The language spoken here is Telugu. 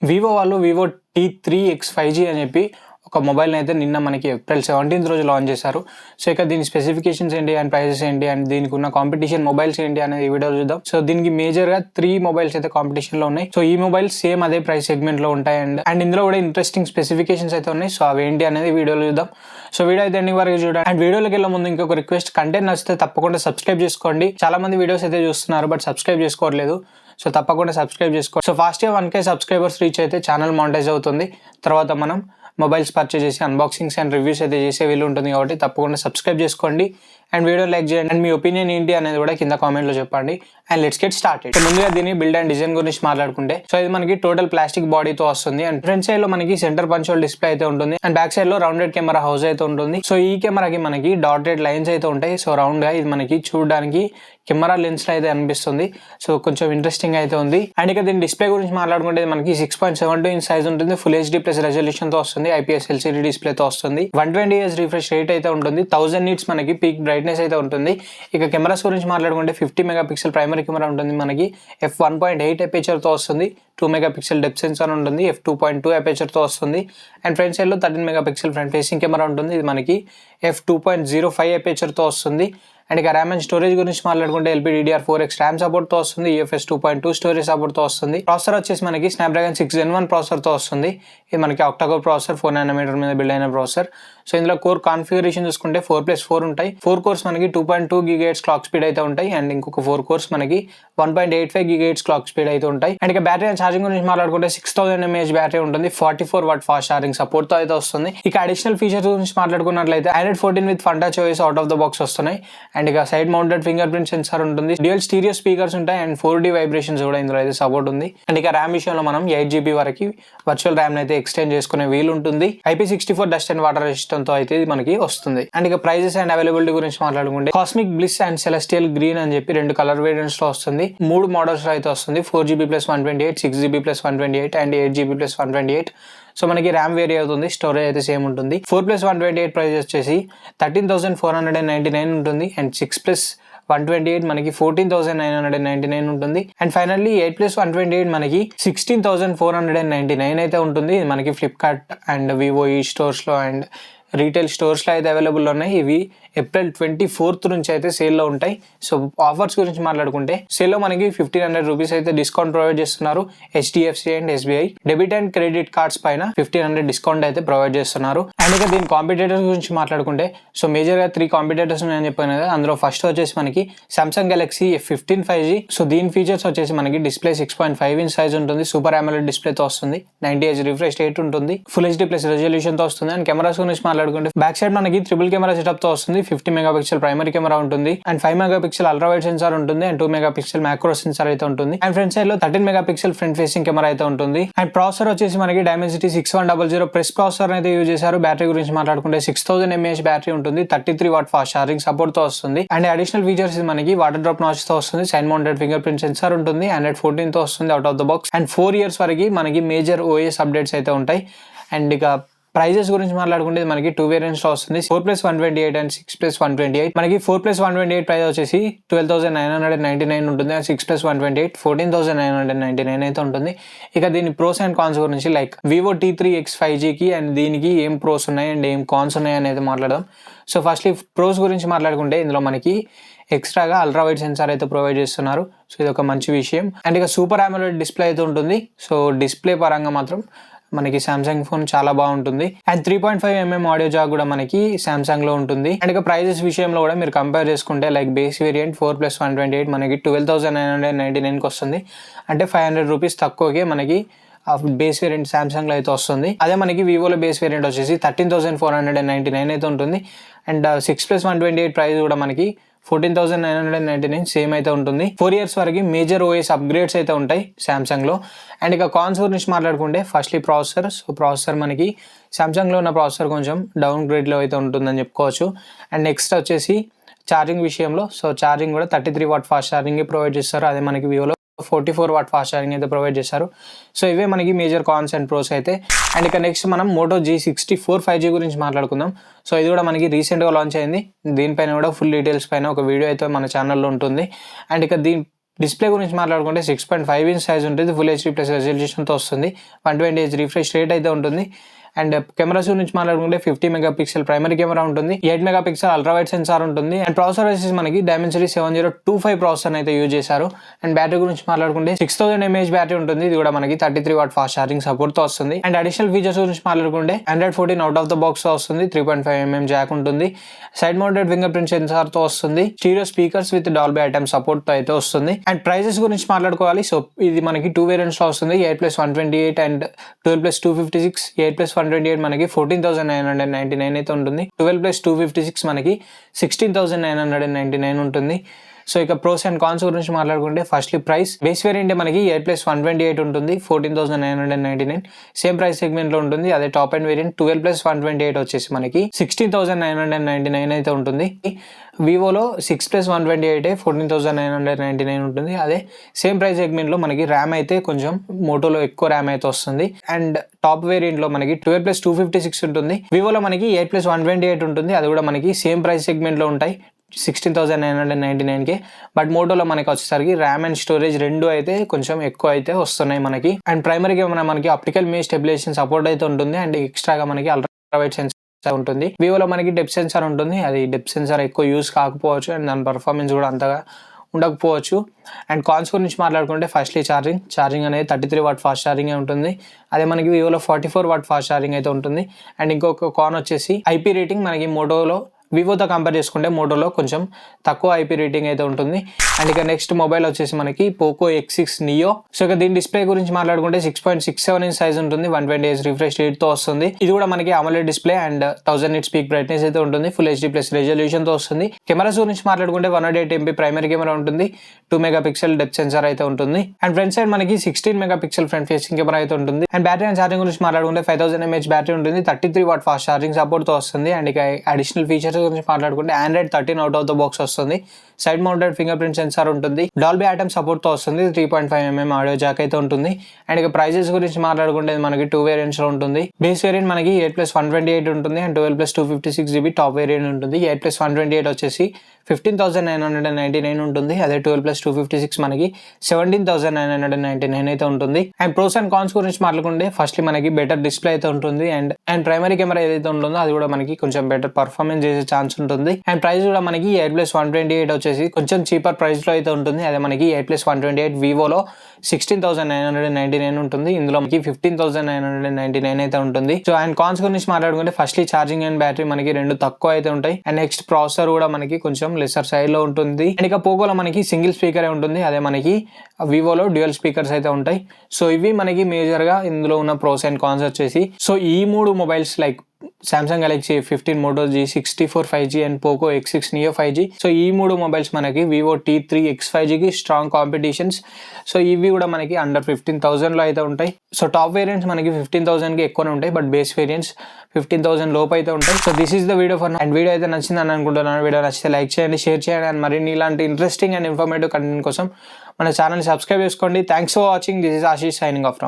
వివో వాళ్ళు వివో T3X 5G అని చెప్పి ఒక మొబైల్ని అయితే నిన్న మనకి ఏప్రిల్ 17th రోజు లాంచ్ చేశారు. సో ఇక దీని స్పెసిఫికేషన్స్ ఏంటి అండ్ ప్రైసెస్ ఏంటి అండ్ దీనికి ఉన్న కాంపిటీషన్ మొబైల్స్ ఏంటి అనేది ఈ వీడియోలో చూద్దాం. సో దీనికి మేజర్గా 3 మొబైల్స్ అయితే కాంపిటీషన్లో ఉన్నాయి. సో ఈ మొబైల్స్ సేమ్ అదే ప్రైస్ సెగ్మెంట్లో ఉంటాయి అండ్ ఇందులో కూడా ఇంట్రెస్టింగ్ స్పెసిఫికేషన్స్ అయితే ఉన్నాయి. సో అవి ఏంటి అనేది వీడియోలో చూద్దాం. సో వీడియో అయితే ఎండింగ్ వరకు చూడండి. అండ్ వీడియోలోకి వెళ్ళే ముందు ఇంకొక రిక్వెస్ట్, కంటెంట్ నచ్చితే తప్పకుండా సబ్స్క్రైబ్ చేసుకోండి. చాలా మంది వీడియోస్ అయితే చూస్తున్నారు బట్ సబ్స్క్రైబ్ చేసుకోవట్లేదు. సో తప్పకుండా సబ్స్క్రైబ్ చేసుకోండి. సో ఫాస్ట్గా 1K సబ్స్క్రైబర్స్ రీచ్ అయితే ఛానల్ మానిటైజ్ అవుతుంది. తర్వాత మనం మొబైల్స్ పర్చేజ్ చేసి అన్బాక్సింగ్స్ అండ్ రివ్యూస్ అయితే చేసే వీలు ఉంటుంది కాబట్టి తప్పకుండా సబ్స్క్రైబ్ చేసుకోండి అండ్ వీడియో లైక్ చేయండి. అండ్ మీ ఒపీనియన్ ఏంటి అనేది కూడా కింద కామెంట్లో చెప్పండి. And let's get started. ముందుగా దీని బిల్డ్ అండ్ డిజైన్ గురించి మాట్లాడుకుంటే, సో ఇది మనకి టోటల్ ప్లాస్టిక్ బాడీతో వస్తుంది. అండ్ ఫ్రంట్ సైడ్ లో మనకి సెంటర్ పంచ్ హోల్ డిస్ప్లే అయితే ఉంటుంది అండ్ బ్యాక్ సైడ్ లో రౌండెడ్ కెమెరా హౌస్ అయితే ఉంటుంది. సో ఈ కెమెరాకి మనకి డాటెడ్ లైన్స్ అయితే ఉంటాయి. సో రౌండ్ గా ఇది మనకి చూడడానికి కెమెరా లెన్స్ లో అయితే అనిపిస్తుంది. సో కొంచెం ఇంట్రెస్టింగ్ అయితే ఉంది. అండ్ ఇక దీని డిస్ప్లే గురించి మాట్లాడుకుంటే మనకి 6.72 ఇంచ్ సైజ్ ఉంటుంది. ఫుల్ HD ప్లస్ రెజల్యూషన్ తో వస్తుంది. IPS LCD డిస్ప్లే తో వస్తుంది. 120 Hz రిఫ్రెష్ రేట్ అయితే ఉంటుంది. 1000 nits మనకి పీక్ బ్రైట్నెస్ అయితే ఉంటుంది. ఇక కెమెరాస్ గురించి మాట్లాడుకుంటే 50 మెగాపిక్సెల్ ప్రైమరీ కెమెరా ఉంటుంది. మనకి f1.8 అపేచర్ తో వస్తుంది. 2 మెగాపిక్సెల్ డెప్త్ సెన్సార్ ఉంటుంది. f2.2 అపేచర్ తో వస్తుంది. అండ్ ఫ్రంట్ సైడ్ లో 13 మెగాపిక్సెల్ ఫ్రంట్ ఫేసింగ్ కెమెరా ఉంటుంది. ఇది మనకి f2.05 అపేచర్ తో వస్తుంది. అండ్ ఇక ర్యామ్ అండ్ స్టోరేజ్ గురించి మాట్లాడుకుంటే LPDDR4X ర్యామ్ సపోర్ట్ తో వస్తుంది. UFS 2.2 స్టోరేజ్ సపోర్ట్ తో వస్తుంది. ప్రాసెసర్ వచ్చేసి మనకి స్నాప్డ్రాగన్ 6 Gen 1 ప్రాసెసర్ తో వస్తుంది. ఇది మనకి ఆక్టాకోర్ ప్రాసెసర్ 4 nm మీద బిల్డ్ అయిన ప్రాసెసర్. సో ఇందులో కోర్ కాన్ఫిగరేషన్ చూసుకుంటే 4+4 ఉంటాయి. 4 కోర్స్ మనకి 2.2 GHz క్లాక్ స్పీడ్ అయితే ఉంటాయి. అండ్ ఇంకొక 4 కోర్స్ మనకి 1.85 GHz క్లాక్ స్పీడ్ అయితే ఉంటాయి. అండ్ ఇక బ్యాటరీ అండ్ ఛార్జింగ్ గురించి మాట్లాడుకుంటే 6000 mAh బ్యాటరీ ఉంటుంది. 44 వాట్ ఫాస్ట్ ఛార్జింగ్ సపోర్ట్ తో అయితే వస్తుంది. ఇక అడిషనల్ ఫీచర్స్ గురించి మాట్లాడుకున్నట్లయితే Android 14 with fun touch OS out of the box వస్తున్నాయి. అండ్ ఇక side mounted fingerprint sensor ఉంటుంది. డ్యూయల్ స్టీరియో స్పీకర్స్ ఉంటాయి అండ్ 4D వైబ్రేషన్స్ కూడా ఇందులో అయితే సపోర్ట్ ఉంది. అండ్ ఇక ర్యామ్ విషయంలో మనం 8GB వరకు వర్చువల్ ర్యామ్ అయితే ఎక్స్టెండ్ చేసుకునే వీలు ఉంటుంది. IP64 dust and water resistant తో అయితే ఇది మనకి వస్తుంది. అండ్ ఇక ప్రైజెస్ అండ్ అవైలబిలిటీ గురించి మాట్లాడుకుంటే cosmic bliss and celestial green అని చెప్పి 2 కలర్ వేరియంట్స్ లో వస్తుంది. 3 మోడల్స్ లో అయితే వస్తుంది. 4GB + 128, 6GB + 128 and 8GB + 128. So మనకి ర్యామ్ వేరీ అవుతుంది. స్టోరేజ్ అయితే సేమ్ ఉంటుంది. 4+128 ప్రైస్ వచ్చేసి 13,499 ఉంటుంది. అండ్ 6+128 మనకి 14,999 ఉంటుంది. అండ్ ఫైనల్లీ 8+128 మనకి 16,499 అయితే ఉంటుంది. మనకి ఫ్లిప్కార్ట్ అండ్ వివో ఈ స్టోర్స్ లో అండ్ రీటైల్ స్టోర్స్ లో అయితే అవైలబుల్ ఉన్నాయి. ఇవి ఏప్రిల్ 24th నుంచి అయితే సేల్ లో ఉంటాయి. సో ఆఫర్స్ గురించి మాట్లాడుకుంటే సేల్ లో మనకి 1,500 రూపీస్ అయితే డిస్కౌంట్ ప్రొవైడ్ చేస్తున్నారు. HDFC and SBI debit and credit cards పైన 1,500 డిస్కౌంట్ అయితే ప్రొవైడ్ చేస్తున్నారు. అండ్ ఇక దీని కాంపిటేటర్స్ గురించి మాట్లాడుకుంటే సో మేజర్ గా 3 కాంపిటేటర్స్ ఉన్నాయని చెప్పాను కదా. అందులో ఫస్ట్ వచ్చేసి మనకి Samsung Galaxy F15 5G. So దీని ఫీచర్స్ వచ్చేసి మనకి డిస్ప్లే 6.5 ఇంచ్ సైజ్ ఉంటుంది. సూపర్ AMOLED డిస్ప్లే తో వస్తుంది. 90 Hz రిఫ్రెష్ రేట్ ఉంటుంది. ఫుల్ HD ప్లస్ రెజల్యూషన్ తో వస్తుంది. అండ్ కెమెరాస్ గురించి మాట్లాడుకుంటే బ్యాక్ సైడ్ మనకి ట్రిపుల్ కెమెరా సెటప్ తో వస్తుంది. 50 మెగాపిక్సెల్ ప్రైమరీ కెమెరా ఉంటుంది. And 5 megapixel ultra wide sensor ఉంటుంది. అండ్ 2 మెగాపిక్సెల్ మ్యాక్రో సెన్సార్ అయితే ఉంటుంది. అండ్ ఫ్రంట్ సైడ్ లో 13 మెగాపిక్సెల్ ఫ్రంట్ ఫేసింగ్ కెమెరా అయితే ఉంటుంది. అండ్ ప్రాసెసర్ వచ్చేసి మనకి Dimensity 6100 ప్రెస్ ప్రాసెసర్ అయితే యూజ్ చేశారు. బ్యాటరీ గురించి మాట్లాడుకుంటే 6000 mAh బ్యాటరీ ఉంటుంది. 33 వాట్ ఫాస్ట్ ఛార్జింగ్ సపోర్ట్ తో వస్తుంది. అండ్ అడిషనల్ ఫీచర్స్ మనకి వాటర్ డ్రాప్ నాచ్ తో వస్తుంది. Side mounted fingerprint sensor ఉంటుంది. Android 14 తో వస్తుంది out of the box. And 4 years వరకు మనకి మేజర్ OS అప్డేట్స్ అయితే ఉంటాయి. అండ్ ఇక ప్రైజెస్ గురించి మాట్లాడుకుంటే మనకి 2 వేరియంట్స్ లో వస్తుంది. 4+128 అండ్ 6+128. మనకి 4+128 ప్రైస్ వచ్చేసి 12,999 ఉంటుంది. అండ్ 6+128 14,999 అయితే ఉంటుంది. ఇక దీని ప్రోస్ అండ్ కాన్స్ గురించి లైక్ వివో T3X 5G కి అండ్ దీనికి ఏం ప్రోస్ ఉన్నాయి అండ్ ఏం కాన్స్ ఉన్నాయి అనేది మాట్లాడదాం. సో ఫస్ట్లీ ప్రోస్ గురించి మాట్లాడుకుంటే ఇందులో మనకి ఎక్స్ట్రాగా అల్ట్రా వైడ్ సెన్సార్ అయితే ప్రొవైడ్ చేస్తున్నారు. సో ఇది ఒక మంచి విషయం. అండ్ ఇక సూపర్ AMOLED డిస్ప్లే అయితే ఉంటుంది. సో డిస్ప్లే పరంగా మాత్రం మనకి సామ్సంగ్ ఫోన్ చాలా బాగుంటుంది. అండ్ 3.5mm ఆడియో జాక్ కూడా మనకి సామ్సంగ్ లో ఉంటుంది. అండ్ ఇక ప్రైజెస్ విషయంలో కూడా మీరు కంపేర్ చేసుకుంటే లైక్ బేస్ వేరియంట్ 4+128 మనకి 12,999 కి వస్తుంది. అంటే 500 రూపీస్ తక్కువకే మనకి బేస్ వేరియంట్ సామ్సంగ్ లో అయితే వస్తుంది. అదే మనకి వివోలో బేస్ వేరియంట్ వచ్చేసి 13,499 అయితే ఉంటుంది. అండ్ 6+128 ప్రైస్ కూడా మనకి 14,999 సేమ్ అయితే ఉంటుంది. 4 years వరకు మేజర్ OS అప్గ్రేడ్స్ అయితే ఉంటాయి సామ్సంగ్ లో. అండ్ ఇక కాన్స్ గురించి మాట్లాడుకుంటే ఫస్ట్లీ ప్రాసెసర్. సో ప్రాసెసర్ మనకి సామ్సంగ్ లో ఉన్న ప్రాసెసర్ కొంచెం డౌన్ గ్రేడ్ లో అయితే ఉంటుందని చెప్పుకోవచ్చు. అండ్ నెక్స్ట్ వచ్చేసి ఛార్జింగ్ విషయంలో సో ఛార్జింగ్ కూడా 33 వాట్ ఫాస్ట్ ఛార్జింగ్ ప్రొవైడ్ చేస్తారు. అదే మనకి వివోలో 44 వాట్ ఫాస్ట్ ఛార్జింగ్ అయితే ప్రొవైడ్ చేశారు. సో ఇవే మనకి మేజర్ కాన్స్ అండ్ ప్రోస్ అయితే. అండ్ ఇక నెక్స్ట్ మనం మోటో G64 5G గురించి మాట్లాడుకుందాం. సో ఇది కూడా మనకి రీసెంట్గా లాంచ్ అయింది. దీనిపైన కూడా ఫుల్ డీటెయిల్స్ పైన ఒక వీడియో అయితే మన ఛానల్లో ఉంటుంది. అండ్ ఇక దీని డిస్ప్లే గురించి మాట్లాడుకుంటే 6.5 ఇంచ్ సైజ్ ఉంటుంది, ఫుల్ హెచ్డీ ప్లస్ రెజల్యూషన్తో వస్తుంది, 120Hz రిఫ్రెష్ రేట్ అయితే ఉంటుంది. అండ్ కెమెరాస్ గురించి మాట్లాడుకుంటే 50 మెగాపిక్సెల్ ప్రైమరీ కెమెరా ఉంటుంది, 8 మెగాపిక్సెల్ అల్ట్రా వైడ్ సెన్సార్ ఉంటుంది. అండ్ ప్రాసెసర్ వచ్చేసి మనకి డైమెన్సిటీ 7025 ప్రాసెసర్ అయితే యూజ్ చేశారు. అండ్ బ్యాటరీ గురించి మాట్లాడుకుంటే 6000 mAh బ్యాటరీ ఉంటుంది, ఇది కూడా మనకి 33 వాట్ ఫాస్ట్ ఛార్జింగ్ సపోర్ట్ తో వస్తుంది. అండ్ అడిషనల్ ఫీచర్స్ గురించి మాట్లాడుకుంటే Android 14 out of the box తో వస్తుంది, 3.5mm జాక్ ఉంటుంది, side mounted fingerprint censor తో వస్తుంది, stereo speakers with Dolby Atmos support తో అయితే వస్తుంది. అండ్ ప్రైసెస్ గురించి మాట్లాడుకోవాలి. సో ఇది మనకి 2 వేరియంట్స్ లో వస్తుంది, 8+128 అండ్ 12+256. 8+128 మనకి 14,999 అయితే ఉంటుంది, 12+256 మనకి 16,999 ఉంటుంది. సో ఇక ప్రోస్ అండ్ కాన్స్ గురించి మాట్లాడుకుంటే ఫస్ట్లీ ప్రైస్. బేస్ వేరియంట్ మనకి 8+128 ఉంటుంది, 14,999 సేమ్ ప్రైస్ సెగ్మెంట్ లో ఉంటుంది. అదే టాప్ అండ్ వేరియంట్ 12+128 వచ్చేసి మనకి 16,999 అయితే ఉంటుంది. వివోలో 6+128 14,999 ఉంటుంది, అదే సేమ్ ప్రైస్ సెగ్మెంట్ లో మనకి ర్యామ్ అయితే కొంచెం మోటోలో ఎక్కువ ర్యామ్ అయితే వస్తుంది. అండ్ టాప్ వేరియంట్ లో మనకి 12+256 ఉంటుంది, వివోలో మనకి 8+128 ఉంటుంది, అది కూడా మనకి సేమ్ ప్రైస్ సెగ్మెంట్ లో ఉంటాయి 16,999కే. బట్ మోటోలో మనకి వచ్చేసరికి ర్యామ్ అండ్ స్టోరేజ్ రెండు అయితే కొంచెం ఎక్కువ అయితే వస్తున్నాయి మనకి. అండ్ ప్రైమరీ కెమెరా మనకి ఆప్టికల్ ఇమేజ్ స్టెబిలైజేషన్ సపోర్ట్ అయితే ఉంటుంది, అండ్ ఎక్స్ట్రాగా మనకి అల్ట్రా వైడ్ సెన్సార్ ఉంటుంది. వివోలో మనకి డెప్త్ సెన్సార్ ఉంటుంది, అది డెప్త్ సెన్సార్ ఎక్కువ యూస్ కాకపోవచ్చు అండ్ దాని పర్ఫార్మెన్స్ కూడా అంతగా ఉండకపోవచ్చు. అండ్ కాన్స్ గురించి మాట్లాడుకుంటే ఫస్ట్లీ ఛార్జింగ్ అనేది 33 వాట్ ఫాస్ట్ ఛార్జింగ్ ఉంటుంది, అదే మనకి వివోలో 44 వాట్ ఫాస్ట్ ఛార్జింగ్ అయితే ఉంటుంది. అండ్ ఇంకొక కాన్ వచ్చేసి ఐపీ రేటింగ్. మనకి మోటోలో వివోతో కంపేర్ చేసుకుంటే మోటోలో కొంచెం తక్కువ ఐపీ రేటింగ్ అయితే ఉంటుంది. అండ్ ఇక నెక్స్ట్ మొబైల్ వచ్చేసి మనకి పోకో X6 నియో. సో ఇక దీని డిస్ప్లే గురించి మాట్లాడుకుంటే 6.67 ఇంచ్ సైజ్ ఉంటుంది, 120Hz రిఫ్రెష్ రేట్ తో వస్తుంది, ఇది కూడా మనకి AMOLED display and 1000 nits peak brightness అయితే ఉంటుంది, ఫుల్ హెచ్డీ ప్లస్ రెజల్యూషన్ తో వస్తుంది. కెమెరాస్ గురించి మాట్లాడుకుంటే 108MP ప్రైమరీ కెమెరా ఉంటుంది, 2 మెగాపిక్సెల్ డెప్త్ సెన్సార్ అయితే ఉంటుంది. అండ్ ఫ్రంట్ సైడ్ మనకి 16 మెగాపిక్సెల్ ఫ్రంట్ ఫేసింగ్ కెమెరా అయితే ఉంటుంది. అండ్ బ్యాటరీ అండ్ ఛార్జింగ్ గురించి మాట్లాడుకుంటే 5000 mAh బ్యాటరీ ఉంటుంది, 33 వాట్ ఫాస్ట్ ఛార్జింగ్ సపోర్ట్ తో వస్తుంది. అండ్ ఇక అడిషనల్ ఫీచర్స్ గురించి మాట్లాడుకుంటే Android 13 out of the box వస్తుంది, side mounted fingerprint sensor ఉంటుంది, డాల్బీ ఐటమ్ సపోర్ట్ తో వస్తుంది, 3.5mm ఆడియో జాక్ అయితే ఉంటుంది. అండ్ ఇక ప్రైజెస్ గురించి మాట్లాడుకుంటే మనకి 2 వేరియంట్స్ లో ఉంటుంది. బేస్ వేరియంట్ మనకి 8+128 ఉంటుంది అండ్ 12+256 GB టాప్ వేరియంట్ ఉంటుంది. 8+128 వచ్చేసి 15,999 ఉంటుంది, అదే 12+256 మనకి 17,999 అయితే ఉంటుంది. అండ్ ప్రోస్ అండ్ కాన్స్ గురించి మాట్లాడుకుంటే ఫస్ట్లీ మనకి బెటర్ డిస్ప్లే అయితే ఉంటుంది, అండ్ ప్రైమరీ కెమెరా ఏదైతే ఉంటుందో అది కూడా మనకి కొంచెం బెటర్ పర్ఫార్మెన్స్ చేసే ఛాన్స్ ఉంటుంది. అండ్ ప్రైస్ కూడా మనకి 8+128 వచ్చేసి కొంచెం చీపర్ ప్రైస్ లో అయితే ఉంటుంది, అదే మనకి 8+128 వివోలో 16,999 ఉంటుంది, ఇందులో మనకి 15,999 అయితే ఉంటుంది. సో అండ్ కాన్స్ గురించి మాట్లాడుకుంటే ఫస్ట్లీ ఛార్జింగ్ అండ్ బ్యాటరీ మనకి రెండు తక్కువ అయితే ఉంటాయి. అండ్ నెక్స్ట్ ప్రాసెసర్ కూడా మనకి కొంచెం లెసర్ సైడ్ లో ఉంటుంది. అండ్ ఇక పోకోలో మనకి సింగిల్ స్పీకర్ ఉంటుంది, అదే మనకి వివోలో డ్యూయల్ స్పీకర్స్ అయితే ఉంటాయి. సో ఇవి మనకి మేజర్ గా ఇందులో ఉన్న ప్రోస్ అండ్ కాన్స్ వచ్చేసి. సో ఈ మూడు mobiles like Samsung Galaxy A15 Moto G64 5G and Poco X6 Neo 5G. So ఈ మూడు మొబైల్స్ మనకి వివో T3 X5Gకి స్ట్రాంగ్ కాంపిటీషన్స్. సో ఇవి కూడా మనకి అండర్ 15,000 లో అయితే ఉంటాయి. సో టాప్ వేరియంట్స్ మనకి 15,000కి ఎక్కువనే ఉంటాయి, బట్ బేస్ వేరియంట్స్ 15,000 లోపు అయితే ఉంటాయి. So this is the video for now. And video అయితే నచ్చిందని అనుకుంటున్నాను. వీడియో నచ్చితే లైక్ చేయండి, షేర్ చేయండి, అండ్ మరిన్ని ఇలాంటి ఇంట్రెస్టింగ్ అండ్ ఇన్ఫర్మేటివ్ కంటెంట్ కోసం మన ఛానల్ సబ్స్క్రైబ్ చేసుకోండి. Thanks for watching. This is Ashish signing off now.